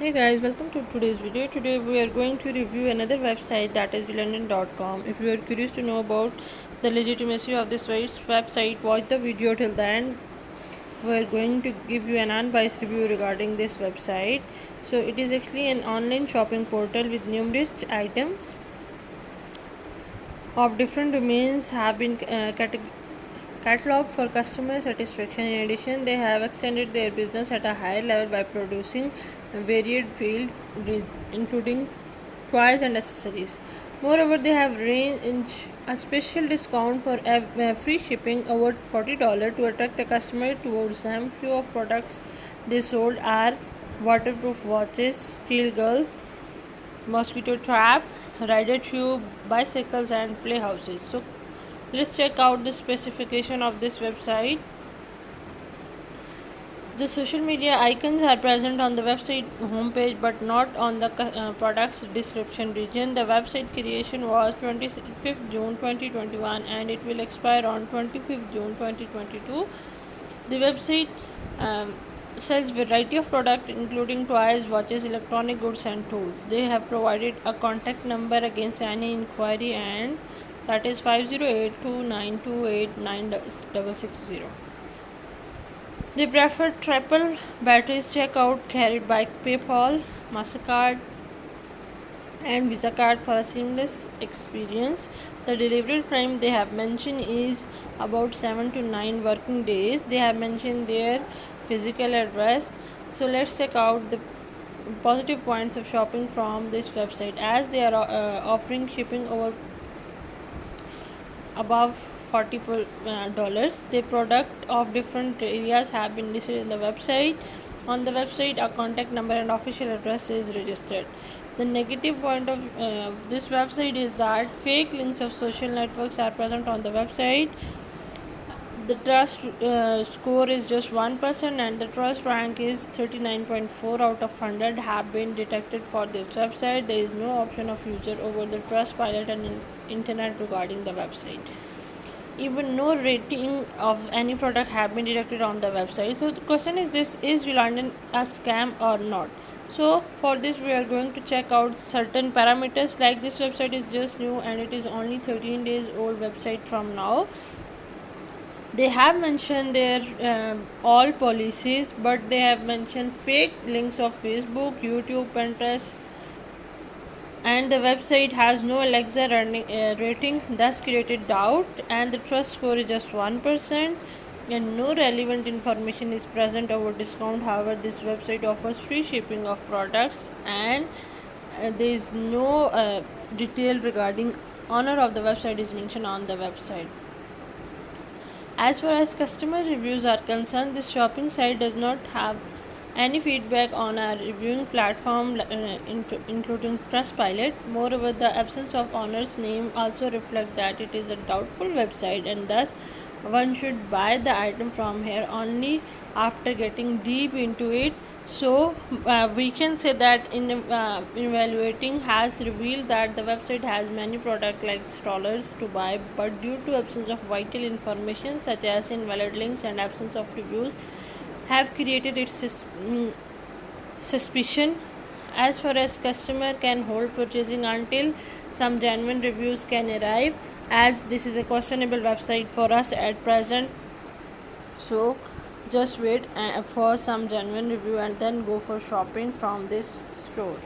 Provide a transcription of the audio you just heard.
Hey guys, welcome to today's video. Today we are going to review another website, that is London.com. If you are curious to know about the legitimacy of this website, watch the video till the end. We are going to give you an unbiased review regarding this website. So it is actually an online shopping portal with numerous items of different domains have been cataloged for customer satisfaction. In addition, they have extended their business at a higher level by producing varied fields, including toys and accessories. Moreover, they have arranged a special discount for free shipping over $40 to attract the customer towards them. Few of products they sold are waterproof watches, steel gloves, mosquito trap, rider tube, bicycles, and playhouses. So let's check out the specification of this website. The social media icons are present on the website homepage but not on the product's description region. The website creation was 25th June 2021 and it will expire on 25th June 2022. The website sells variety of products including toys, watches, electronic goods and tools. They have provided a contact number against any inquiry, and that is 5082928960. They prefer triple batteries checkout carried by PayPal, MasterCard, and Visa card for a seamless experience. The delivery time they have mentioned is about 7 to 9 working days. They have mentioned their physical address. So let's check out the positive points of shopping from this website. As they are offering shipping over above $40, the product of different areas have been listed in the website. On the website, a contact number and official address is registered. The negative point of this website is that fake links of social networks are present on the website. The trust score is just 1% and the trust rank is 39.4 out of 100 have been detected for this website. There is no option of user over the Trustpilot and internet regarding the website. Even no rating of any product have been detected on the website. So the question is, this is London a scam or not? So for this we are going to check out certain parameters, like this website is just new and it is only 13 days old website from now. They have mentioned their all policies, but they have mentioned fake links of Facebook, YouTube, Pinterest, and the website has no Alexa rating, thus created doubt, and the trust score is just 1%, and no relevant information is present over discount. However, this website offers free shipping of products, and there is no detail regarding owner of the website is mentioned on the website. As far as customer reviews are concerned, this shopping site does not have any feedback on our reviewing platform, including Trustpilot. Moreover, the absence of owner's name also reflects that it is a doubtful website, and thus one should buy the item from here only after getting deep into it. So we can say that in evaluating has revealed that the website has many products like strollers to buy, but due to absence of vital information such as invalid links and absence of reviews have created its suspicion. As far as customer can hold purchasing until some genuine reviews can arrive, as this is a questionable website for us at present. So just wait for some genuine review and then go for shopping from this store.